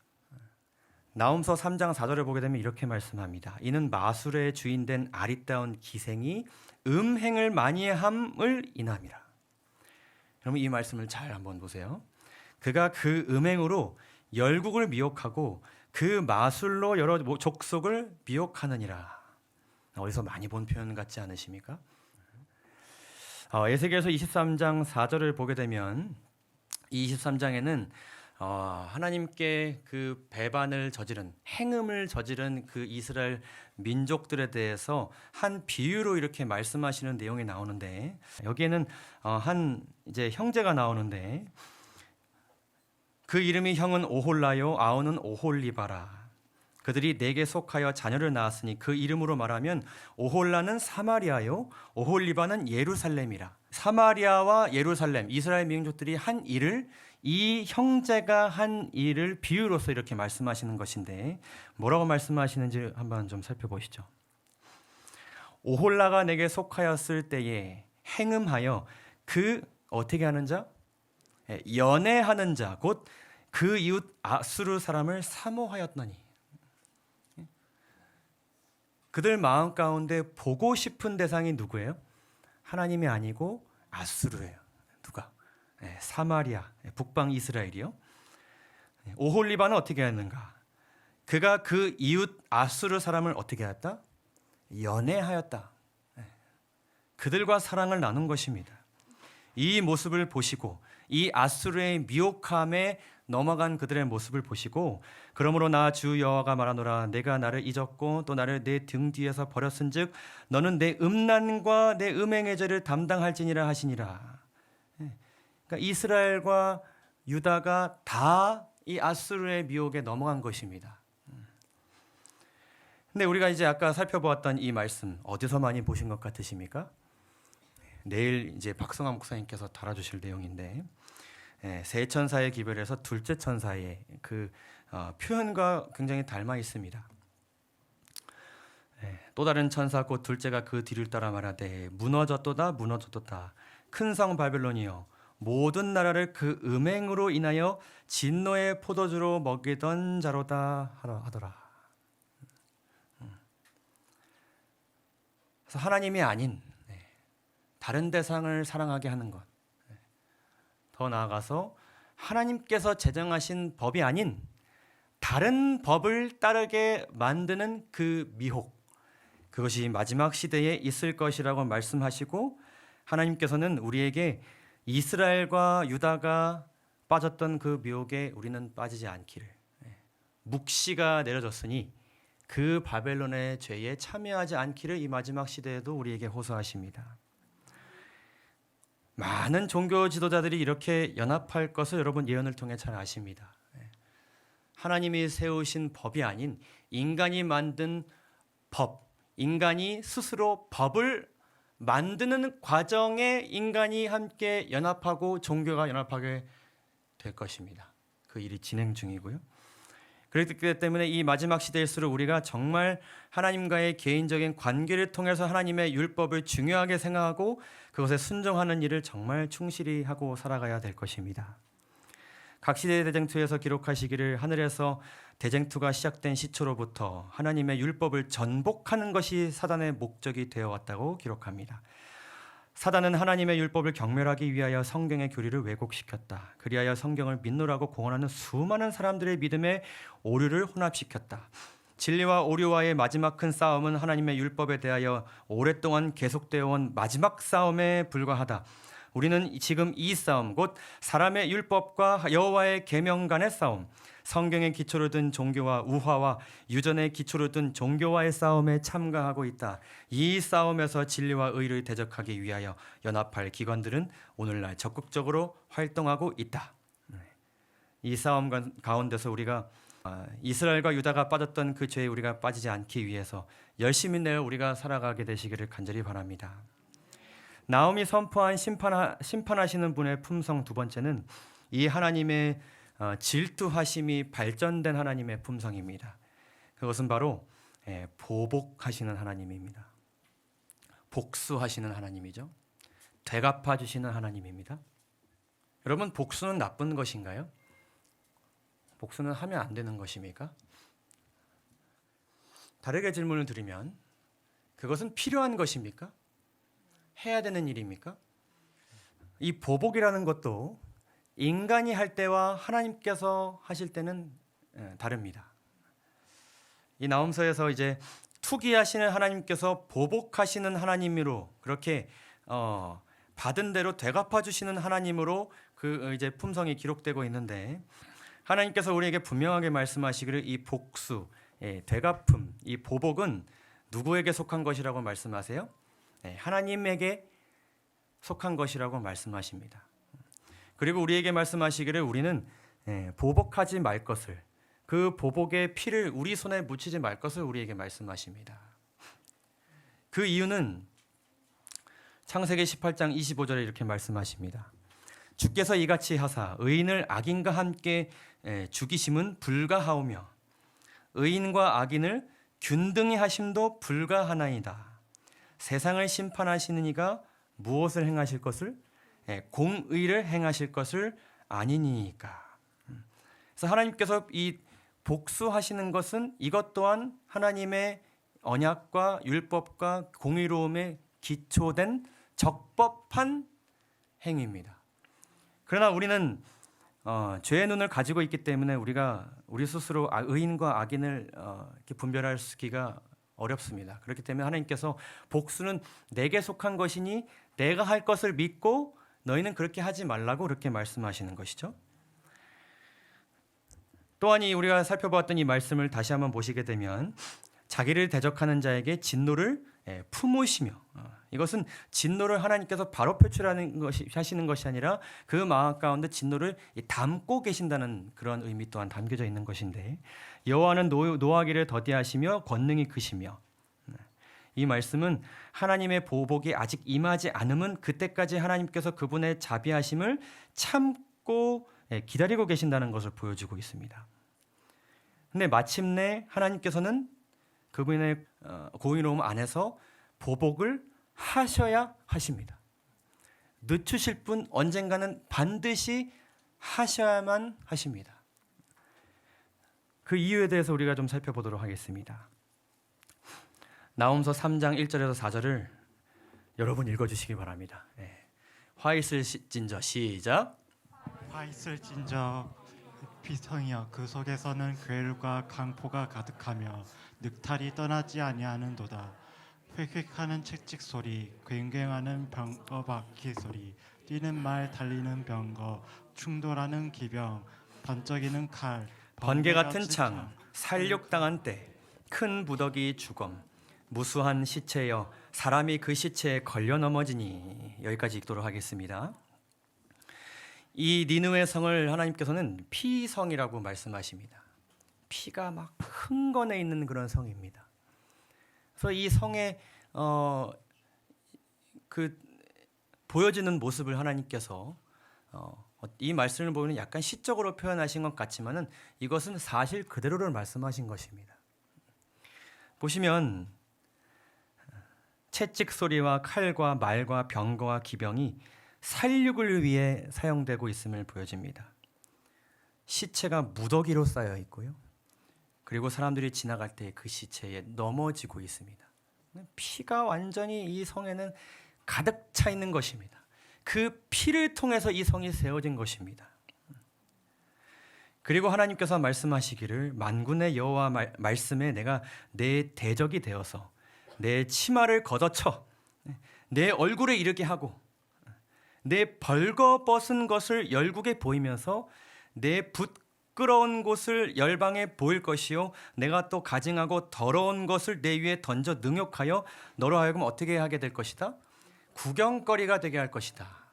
나홈서 3장 4절을 보게 되면 이렇게 말씀합니다. 이는 마술의 주인된 아리따운 기생이 음행을 많이 함을 인함이라. 여러분 이 말씀을 잘 한번 보세요. 그가 그 음행으로 열국을 미혹하고 그 마술로 여러 족속을 미혹하느니라. 어디서 많이 본 표현 같지 않으십니까? 에스겔서 23장 4절을 보게 되면 이 23장에는 하나님께 그 배반을 저지른 행음을 저지른 그 이스라엘 민족들에 대해서 한 비유로 이렇게 말씀하시는 내용이 나오는데 여기에는 한 이제 형제가 나오는데 그 이름이 형은 오홀라요 아우는 오홀리바라. 그들이 내게 속하여 자녀를 낳았으니 그 이름으로 말하면 오홀라는 사마리아요 오홀리바는 예루살렘이라. 사마리아와 예루살렘 이스라엘 민족들이 한 일을 이 형제가 한 일을 비유로서 이렇게 말씀하시는 것인데 뭐라고 말씀하시는지 한번 좀 살펴보시죠. 오홀라가 내게 속하였을 때에 행음하여 그 어떻게 하는 자? 연애하는 자 곧 그 이웃 아수르 사람을 사모하였나니. 그들 마음 가운데 보고 싶은 대상이 누구예요? 하나님이 아니고 아수르예요. 누가? 사마리아, 북방 이스라엘이요. 오홀리바는 어떻게 했는가? 그가 그 이웃 아수르 사람을 어떻게 하였다? 연애하였다. 그들과 사랑을 나눈 것입니다. 이 모습을 보시고 이 아수르의 미혹함에 넘어간 그들의 모습을 보시고 그러므로 나 주 여호와가 말하노라 내가 나를 잊었고 또 나를 내 등 뒤에서 버렸은즉 너는 내 음란과 내 음행의 죄를 담당할지니라 하시니라. 그러니까 이스라엘과 유다가 다 이 아수르의 미혹에 넘어간 것입니다. 근데 우리가 이제 아까 살펴보았던 이 말씀 어디서 많이 보신 것 같으십니까? 내일 이제 박성환 목사님께서 달아주실 내용인데 세 천사의 기별에서 둘째 천사의 그 표현과 굉장히 닮아 있습니다. 또 다른 천사 곧 둘째가 그 뒤를 따라 말하되 무너졌도다 무너졌도다 큰 성 바벨론이여 모든 나라를 그 음행으로 인하여 진노의 포도주로 먹이던 자로다 하더라. 그래서 하나님이 아닌 다른 대상을 사랑하게 하는 것. 더 나아가서 하나님께서 제정하신 법이 아닌 다른 법을 따르게 만드는 그 미혹. 그것이 마지막 시대에 있을 것이라고 말씀하시고 하나님께서는 우리에게 이스라엘과 유다가 빠졌던 그 미혹에 우리는 빠지지 않기를 묵시가 내려졌으니 그 바벨론의 죄에 참여하지 않기를 이 마지막 시대에도 우리에게 호소하십니다. 많은 종교 지도자들이 이렇게 연합할 것을 여러분 예언을 통해 잘 아십니다. 하나님이 세우신 법이 아닌 인간이 만든 법, 인간이 스스로 법을 만드는 과정에 인간이 함께 연합하고 종교가 연합하게 될 것입니다. 그 일이 진행 중이고요. 그렇기 때문에 이 마지막 시대일수록 우리가 정말 하나님과의 개인적인 관계를 통해서 하나님의 율법을 중요하게 생각하고 그것에 순종하는 일을 정말 충실히 하고 살아가야 될 것입니다. 각 시대의 대쟁투에서 기록하시기를 하늘에서 대쟁투가 시작된 시초로부터 하나님의 율법을 전복하는 것이 사단의 목적이 되어 왔다고 기록합니다. 사단은 하나님의 율법을 경멸하기 위하여 성경의 교리를 왜곡시켰다. 그리하여 성경을 믿노라고 공언하는 수많은 사람들의 믿음에 오류를 혼합시켰다. 진리와 오류와의 마지막 큰 싸움은 하나님의 율법에 대하여 오랫동안 계속되어 온 마지막 싸움에 불과하다. 우리는 지금 이 싸움, 곧 사람의 율법과 여호와의 계명 간의 싸움, 성경의 기초를 둔 종교와 우화와 유전의 기초를 둔 종교와의 싸움에 참가하고 있다. 이 싸움에서 진리와 의를 대적하기 위하여 연합할 기관들은 오늘날 적극적으로 활동하고 있다. 이 싸움 가운데서 우리가 이스라엘과 유다가 빠졌던 그 죄에 우리가 빠지지 않기 위해서 열심히 내어 우리가 살아가게 되시기를 간절히 바랍니다. 나홈이 선포한 심판하시는 분의 품성 두 번째는 이 하나님의 질투하심이 발전된 하나님의 품성입니다. 그것은 바로 보복하시는 하나님입니다. 복수하시는 하나님이죠. 되갚아 주시는 하나님입니다. 여러분, 복수는 나쁜 것인가요? 복수는 하면 안 되는 것입니까? 다르게 질문을 드리면 그것은 필요한 것입니까? 해야 되는 일입니까? 이 보복이라는 것도 인간이 할 때와 하나님께서 하실 때는 다릅니다. 이 나홈서에서 이제 투기하시는 하나님께서 보복하시는 하나님으로 그렇게 받은 대로 되갚아 주시는 하나님으로 그 이제 품성이 기록되고 있는데, 하나님께서 우리에게 분명하게 말씀하시기를 이 복수, 되갚음, 이 보복은 누구에게 속한 것이라고 말씀하세요? 하나님에게 속한 것이라고 말씀하십니다. 그리고 우리에게 말씀하시기를 우리는 보복하지 말 것을, 그 보복의 피를 우리 손에 묻히지 말 것을 우리에게 말씀하십니다. 그 이유는 창세기 18장 25절에 이렇게 말씀하십니다. 주께서 이같이 하사 의인을 악인과 함께 죽이심은 불가하오며 의인과 악인을 균등히 하심도 불가하나이다. 세상을 심판하시는 이가 무엇을 행하실 것을? 공의를 행하실 것을 아니니까. 그래서 하나님께서 이 복수하시는 것은 이것 또한 하나님의 언약과 율법과 공의로움에 기초된 적법한 행위입니다. 그러나 우리는 죄의 눈을 가지고 있기 때문에 우리 스스로 의인과 악인을 이렇게 분별하기가 어렵습니다. 그렇기 때문에 하나님께서 복수는 내게 속한 것이니 내가 할 것을 믿고 너희는 그렇게 하지 말라고 그렇게 말씀하시는 것이죠. 또한 우리가 살펴보았던 이 말씀을 다시 한번 보시게 되면 자기를 대적하는 자에게 진노를 품으시며, 이것은 진노를 하나님께서 바로 하시는 것이 아니라 그 마음 가운데 진노를 담고 계신다는 그런 의미 또한 담겨져 있는 것인데, 여호와는 노하기를 더디하시며 권능이 크시며, 이 말씀은 하나님의 보복이 아직 임하지 않으면 그때까지 하나님께서 그분의 자비하심을 참고 기다리고 계신다는 것을 보여주고 있습니다. 근데 마침내 하나님께서는 그분의 공의로움 안에서 보복을 하셔야 하십니다. 늦추실 분 언젠가는 반드시 하셔야만 하십니다. 그 이유에 대해서 우리가 좀 살펴보도록 하겠습니다. 나홈서 3장 1절에서 4절을 여러분 읽어주시기 바랍니다. 화 있을진저 시작. 화 있을진저 피성이여 그 속에서는 괴울과 강포가 가득하며 늑탈이 떠나지 아니하는도다. 휙휙하는 채찍 소리, 괭괭하는 병거 바퀴 소리, 뛰는 말 달리는 병거, 충돌하는 기병, 번쩍이는 칼, 번개 같은 창, 살육당한 때, 큰 부덕이 주검, 무수한 시체여 사람이 그 시체에 걸려 넘어지니. 여기까지 읽도록 하겠습니다. 이 니느웨 성을 하나님께서는 피성이라고 말씀하십니다. 피가 막 흥건해 있는 그런 성입니다. 그래서 이 성의 그 보여지는 모습을 하나님께서 이 말씀을 보면 약간 시적으로 표현하신 것 같지만은 이것은 사실 그대로를 말씀하신 것입니다. 보시면 채찍 소리와 칼과 말과 병거와 기병이 살육을 위해 사용되고 있음을 보여집니다. 시체가 무더기로 쌓여 있고요. 그리고 사람들이 지나갈 때 그 시체에 넘어지고 있습니다. 피가 완전히 이 성에는 가득 차 있는 것입니다. 그 피를 통해서 이 성이 세워진 것입니다. 그리고 하나님께서 말씀하시기를 만군의 여호와 말씀에 내가 내 대적이 되어서 내 치마를 걷어쳐 내 얼굴에 이르게 하고 내 벌거벗은 것을 열국에 보이면서 내 부끄러운 곳을 열방에 보일 것이요 내가 또 가증하고 더러운 것을 내 위에 던져 능욕하여 너로 하여금 어떻게 하게 될 것이다? 구경거리가 되게 할 것이다.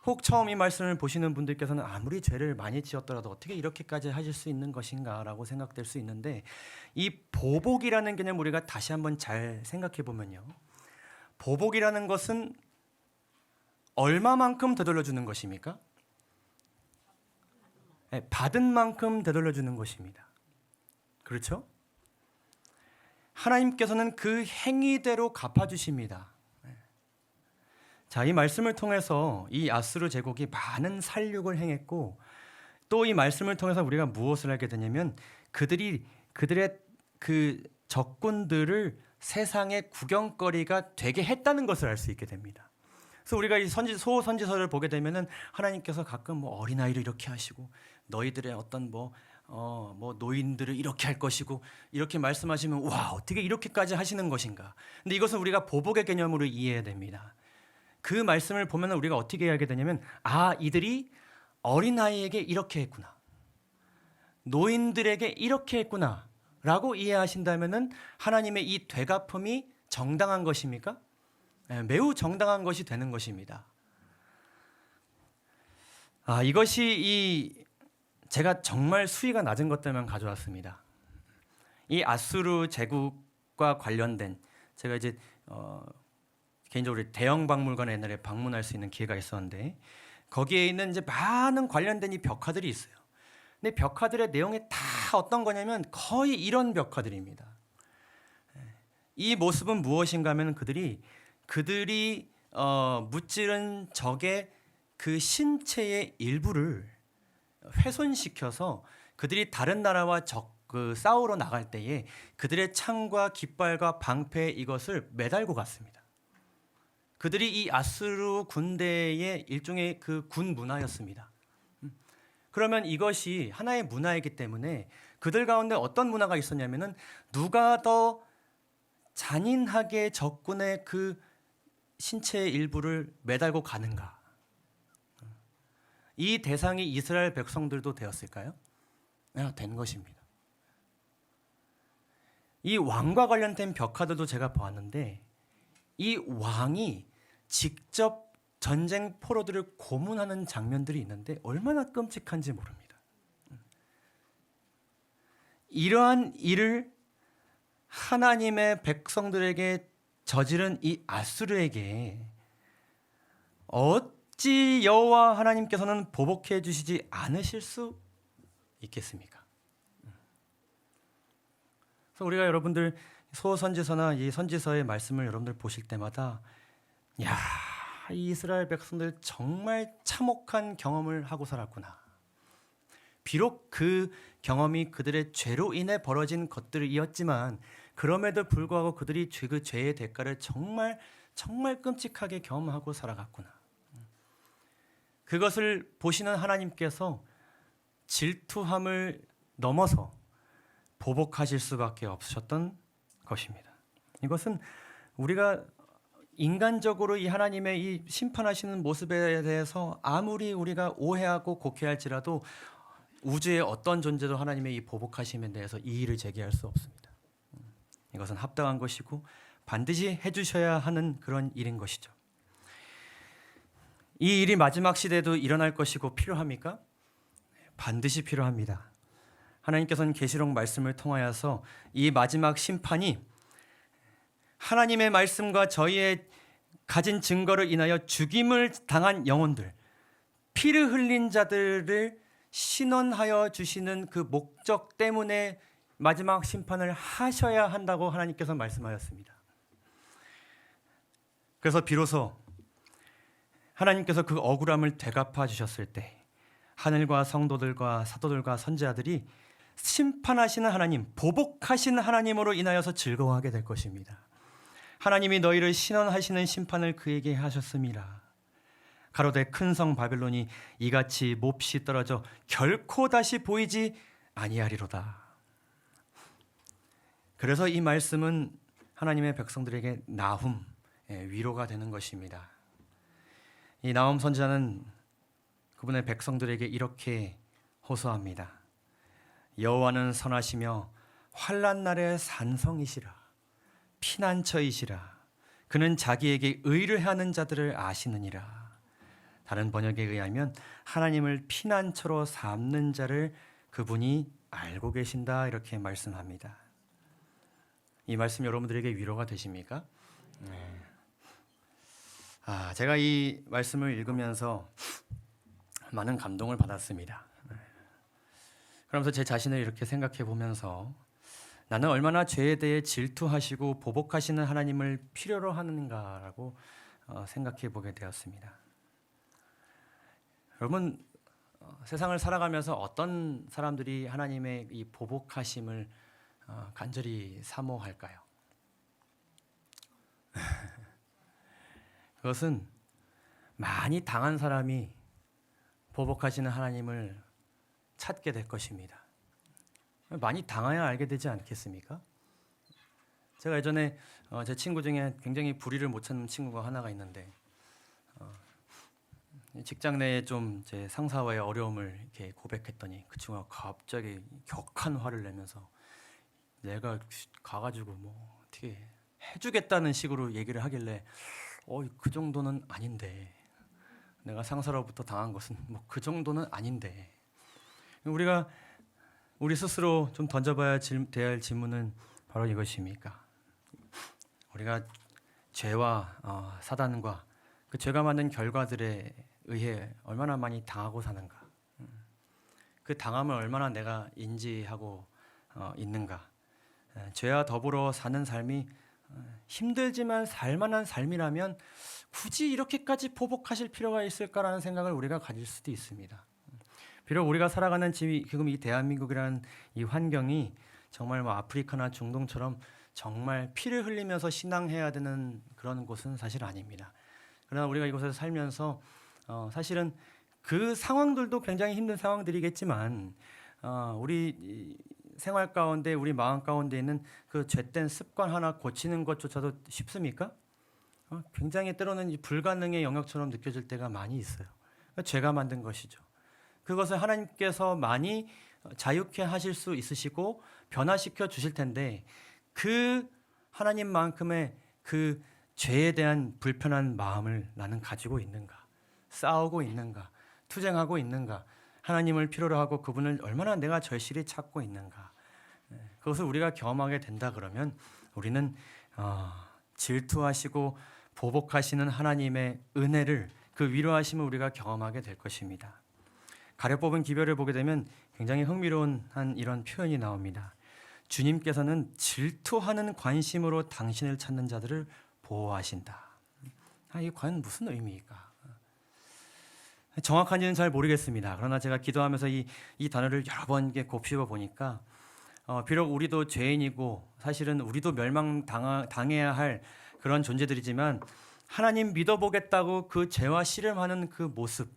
혹 처음 이 말씀을 보시는 분들께서는 아무리 죄를 많이 지었더라도 어떻게 이렇게까지 하실 수 있는 것인가 라고 생각될 수 있는데, 이 보복이라는 개념 우리가 다시 한번 잘 생각해 보면요, 보복이라는 것은 얼마만큼 되돌려 주는 것입니까? 받은 만큼 되돌려 주는 것입니다. 그렇죠? 하나님께서는 그 행위대로 갚아 주십니다. 자, 이 말씀을 통해서 이 아수르 제국이 많은 살육을 행했고, 또 이 말씀을 통해서 우리가 무엇을 알게 되냐면 그들이 그들의 그 적군들을 세상의 구경거리가 되게 했다는 것을 알 수 있게 됩니다. 그래서 우리가 이 소선지서를 보게 되면은 하나님께서 가끔 뭐 어린아이를 이렇게 하시고 너희들의 어떤 뭐 노인들을 이렇게 할 것이고 이렇게 말씀하시면 와 어떻게 이렇게까지 하시는 것인가. 근데 이것은 우리가 보복의 개념으로 이해해야 됩니다. 그 말씀을 보면 우리가 어떻게 이해하게 되냐면 이들이 어린아이에게 이렇게 했구나. 노인들에게 이렇게 했구나 라고 이해하신다면 하나님의 이 되갚음이 정당한 것입니까? 매우 정당한 것이 되는 것입니다. 이것이 제가 정말 수위가 낮은 것 때문에 가져왔습니다. 이 아수르 제국과 관련된 제가 이제 개인적으로 대형 박물관에 옛날에 방문할 수 있는 기회가 있었는데 거기에 있는 이제 많은 관련된 이 벽화들이 있어요. 근데 벽화들의 내용이 다 어떤 거냐면 거의 이런 벽화들입니다. 이 모습은 무엇인가 하면 그들이 무찌른 적의 그 신체의 일부를 훼손시켜서 그들이 다른 나라와 싸우러 나갈 때에 그들의 창과 깃발과 방패 이것을 매달고 갔습니다. 그들이 이 아수르 군대의 일종의 그 군 문화였습니다. 그러면 이것이 하나의 문화이기 때문에 그들 가운데 어떤 문화가 있었냐면은 누가 더 잔인하게 적군의 그 신체의 일부를 매달고 가는가. 이 대상이 이스라엘 백성들도 되었을까요? 된 것입니다. 이 왕과 관련된 벽화들도 제가 보았는데 이 왕이 직접 전쟁 포로들을 고문하는 장면들이 있는데 얼마나 끔찍한지 모릅니다. 이러한 일을 하나님의 백성들에게 저지른 이 아수르에게 어찌 여호와 하나님께서는 보복해 주시지 않으실 수 있겠습니까? 그래서 우리가 여러분들 소선지서나 이 선지서의 말씀을 여러분들 보실 때마다 이 이스라엘 백성들 정말 참혹한 경험을 하고 살았구나. 비록 그 경험이 그들의 죄로 인해 벌어진 것들이었지만 그럼에도 불구하고 그들이 그 죄의 대가를 정말 끔찍하게 경험하고 살아갔구나. 그것을 보시는 하나님께서 질투함을 넘어서 보복하실 수밖에 없으셨던 것입니다. 이것은 우리가 인간적으로 이 하나님의 이 심판하시는 모습에 대해서 아무리 우리가 오해하고 곡해할지라도 우주의 어떤 존재도 하나님의 이 보복하심에 대해서 이의를 제기할 수 없습니다. 이것은 합당한 것이고 반드시 해주셔야 하는 그런 일인 것이죠. 이 일이 마지막 시대에도 일어날 것이고 필요합니까? 반드시 필요합니다. 하나님께서는 계시록 말씀을 통하여서 이 마지막 심판이 하나님의 말씀과 저희의 가진 증거를 인하여 죽임을 당한 영혼들, 피를 흘린 자들을 신원하여 주시는 그 목적 때문에 마지막 심판을 하셔야 한다고 하나님께서 말씀하셨습니다. 그래서 비로소 하나님께서 그 억울함을 되갚아 주셨을 때 하늘과 성도들과 사도들과 선지자들이 심판하시는 하나님, 보복하시는 하나님으로 인하여서 즐거워하게 될 것입니다. 하나님이 너희를 신원하시는 심판을 그에게 하셨음이라. 가로되 큰 성 바벨론이 이같이 몹시 떨어져 결코 다시 보이지 아니하리로다. 그래서 이 말씀은 하나님의 백성들에게 나훔, 위로가 되는 것입니다. 이 나훔 선지자는 그분의 백성들에게 이렇게 호소합니다. 여호와는 선하시며 환난 날의 산성이시라. 피난처이시라. 그는 자기에게 의를 하는 자들을 아시느니라. 다른 번역에 의하면 하나님을 피난처로 삼는 자를 그분이 알고 계신다 이렇게 말씀합니다. 이 말씀 여러분들에게 위로가 되십니까? 네. 제가 이 말씀을 읽으면서 많은 감동을 받았습니다. 그러면서 제 자신을 이렇게 생각해 보면서 나는 얼마나 죄에 대해 질투하시고 보복하시는 하나님을 필요로 하는가라고 생각해 보게 되었습니다. 여러분, 세상을 살아가면서 어떤 사람들이 하나님의 이 보복하심을 간절히 사모할까요? 그것은 많이 당한 사람이 보복하시는 하나님을 찾게 될 것입니다. 많이 당해야 알게 되지 않겠습니까? 제가 예전에 제 친구 중에 굉장히 불의를 못 참는 친구가 하나가 있는데 직장 내에 좀 제 상사와의 어려움을 이렇게 고백했더니 그 친구가 갑자기 격한 화를 내면서 내가 가가지고 뭐 어떻게 해주겠다는 식으로 얘기를 하길래 그 정도는 아닌데 내가 상사로부터 당한 것은 뭐 그 정도는 아닌데 우리가 우리 스스로 좀 던져봐야 돼야 할 질문은 바로 이것입니까? 우리가 죄와 사단과 그 죄가 만든 결과들에 의해 얼마나 많이 당하고 사는가? 그 당함을 얼마나 내가 인지하고 있는가? 죄와 더불어 사는 삶이 힘들지만 살만한 삶이라면 굳이 이렇게까지 보복하실 필요가 있을까라는 생각을 우리가 가질 수도 있습니다. 비록 우리가 살아가는 지금 이 대한민국이라는 이 환경이 정말 뭐 아프리카나 중동처럼 정말 피를 흘리면서 신앙해야 되는 그런 곳은 사실 아닙니다. 그러나 우리가 이곳에서 살면서 사실은 그 상황들도 굉장히 힘든 상황들이겠지만 우리 생활 가운데 우리 마음 가운데 있는 그 죄된 습관 하나 고치는 것조차도 쉽습니까? 굉장히 때로는 불가능의 영역처럼 느껴질 때가 많이 있어요. 죄가 만든 것이죠. 그것을 하나님께서 많이 자유케 하실 수 있으시고 변화시켜 주실 텐데 그 하나님만큼의 그 죄에 대한 불편한 마음을 나는 가지고 있는가? 싸우고 있는가? 투쟁하고 있는가? 하나님을 필요로 하고 그분을 얼마나 내가 절실히 찾고 있는가? 그것을 우리가 경험하게 된다 그러면 우리는 질투하시고 보복하시는 하나님의 은혜를 그 위로하심을 우리가 경험하게 될 것입니다. 가려 뽑은 기별을 보게 되면 굉장히 흥미로운 이런 표현이 나옵니다. 주님께서는 질투하는 관심으로 당신을 찾는 자들을 보호하신다. 이게 과연 무슨 의미일까? 정확한지는 잘 모르겠습니다. 그러나 제가 기도하면서 이 단어를 여러 번 곱씹어 보니까 비록 우리도 죄인이고 사실은 우리도 멸망당해야 할 그런 존재들이지만 하나님 믿어보겠다고 그 죄와 씨름하는 그 모습,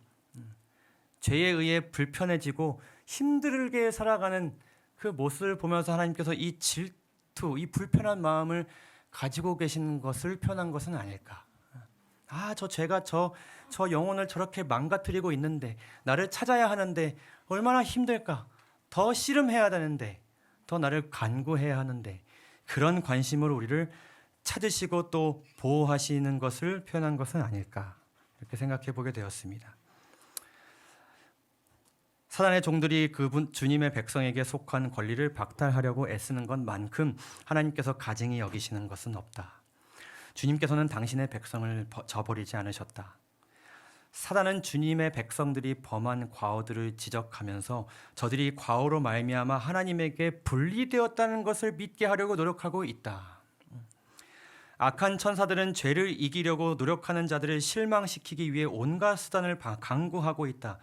죄에 의해 불편해지고 힘들게 살아가는 그 모습을 보면서 하나님께서 이 질투, 이 불편한 마음을 가지고 계신 것을 표현한 것은 아닐까. 저 죄가 저 영혼을 저렇게 망가뜨리고 있는데 나를 찾아야 하는데 얼마나 힘들까. 더 씨름해야 되는데 더 나를 간구해야 하는데 그런 관심으로 우리를 찾으시고 또 보호하시는 것을 표현한 것은 아닐까. 이렇게 생각해 보게 되었습니다. 사단의 종들이 그분 주님의 백성에게 속한 권리를 박탈하려고 애쓰는 것만큼 하나님께서 가증히 여기시는 것은 없다. 주님께서는 당신의 백성을 저버리지 않으셨다. 사단은 주님의 백성들이 범한 과오들을 지적하면서 저들이 과오로 말미암아 하나님에게 분리되었다는 것을 믿게 하려고 노력하고 있다. 악한 천사들은 죄를 이기려고 노력하는 자들을 실망시키기 위해 온갖 수단을 강구하고 있다.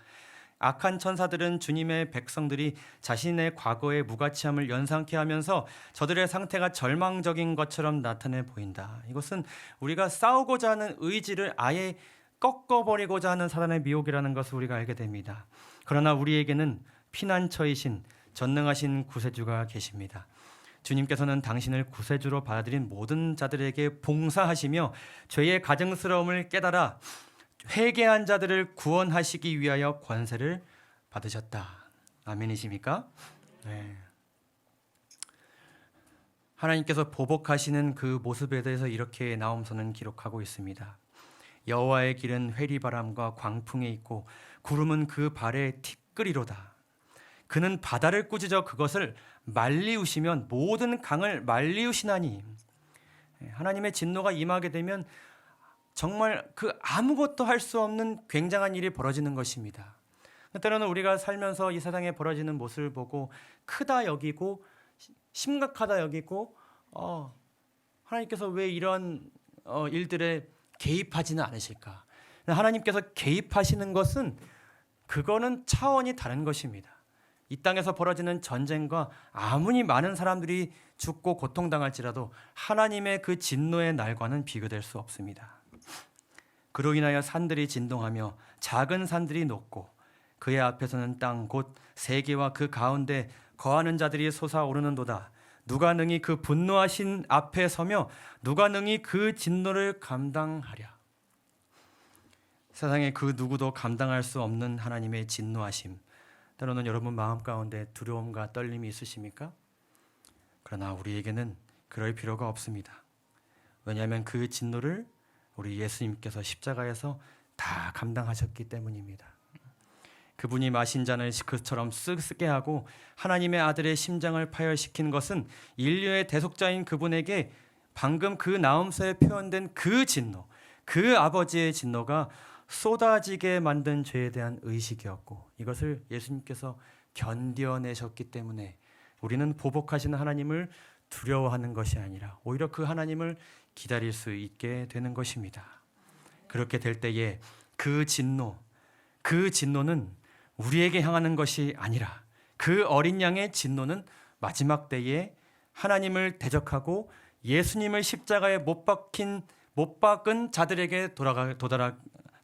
악한 천사들은 주님의 백성들이 자신의 과거의 무가치함을 연상케 하면서 저들의 상태가 절망적인 것처럼 나타내 보인다. 이것은 우리가 싸우고자 하는 의지를 아예 꺾어버리고자 하는 사단의 미혹이라는 것을 우리가 알게 됩니다. 그러나 우리에게는 피난처이신 전능하신 구세주가 계십니다. 주님께서는 당신을 구세주로 받아들인 모든 자들에게 봉사하시며 죄의 가증스러움을 깨달아 회개한 자들을 구원하시기 위하여 권세를 받으셨다. 아멘이십니까? 네. 하나님께서 보복하시는 그 모습에 대해서 이렇게 나홈서는 기록하고 있습니다. 여호와의 길은 회리바람과 광풍에 있고 구름은 그 발에 티끌이로다. 그는 바다를 꾸짖어 그것을 말리우시면 모든 강을 말리우시나니. 하나님의 진노가 임하게 되면 정말 그 아무것도 할 수 없는 굉장한 일이 벌어지는 것입니다. 때로는 우리가 살면서 이 세상에 벌어지는 모습을 보고 크다 여기고 심각하다 여기고 하나님께서 왜 이런 일들에 개입하지는 않으실까? 하나님께서 개입하시는 것은 그거는 차원이 다른 것입니다. 이 땅에서 벌어지는 전쟁과 아무리 많은 사람들이 죽고 고통당할지라도 하나님의 그 진노의 날과는 비교될 수 없습니다. 그로 인하여 산들이 진동하며 작은 산들이 녹고 그의 앞에서는 땅 곧 세계와 그 가운데 거하는 자들이 솟아오르는도다. 누가 능히 그 분노하신 앞에 서며 누가 능히 그 진노를 감당하랴. 세상에 그 누구도 감당할 수 없는 하나님의 진노하심, 때로는 여러분 마음 가운데 두려움과 떨림이 있으십니까? 그러나 우리에게는 그럴 필요가 없습니다. 왜냐하면 그 진노를 우리 예수님께서 십자가에서 다 감당하셨기 때문입니다. 그분이 마신 잔을 그처럼 쓰게 하고 하나님의 아들의 심장을 파열시킨 것은 인류의 대속자인 그분에게 방금 그 나음서에 표현된 그 진노, 그 아버지의 진노가 쏟아지게 만든 죄에 대한 의식이었고, 이것을 예수님께서 견뎌내셨기 때문에 우리는 보복하시는 하나님을 두려워하는 것이 아니라 오히려 그 하나님을 기다릴 수 있게 되는 것입니다. 그렇게 될 때에 그 진노는 우리에게 향하는 것이 아니라 그 어린 양의 진노는 마지막 때에 하나님을 대적하고 예수님을 십자가에 못 박은 자들에게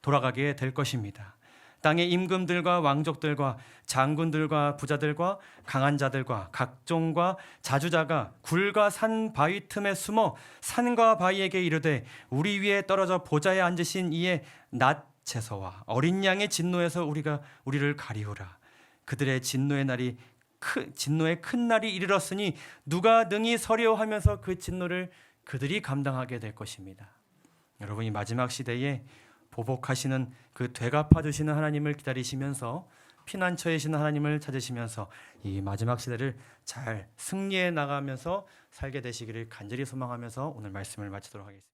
돌아가게 될 것입니다. 땅의 임금들과 왕족들과 장군들과 부자들과 강한 자들과 각종과 자주자가 굴과 산 바위 틈에 숨어 산과 바위에게 이르되 우리 위에 떨어져 보좌에 앉으신 이의 낫에서와 어린 양의 진노에서 우리를 가리우라. 그들의 진노의 큰 날이 이르렀으니 누가 능히 서려 하면서 그 진노를 그들이 감당하게 될 것입니다. 여러분이 마지막 시대에 보복하시는 그 되갚아 주시는 하나님을 기다리시면서 피난처이신 하나님을 찾으시면서 이 마지막 시대를 잘 승리해 나가면서 살게 되시기를 간절히 소망하면서 오늘 말씀을 마치도록 하겠습니다.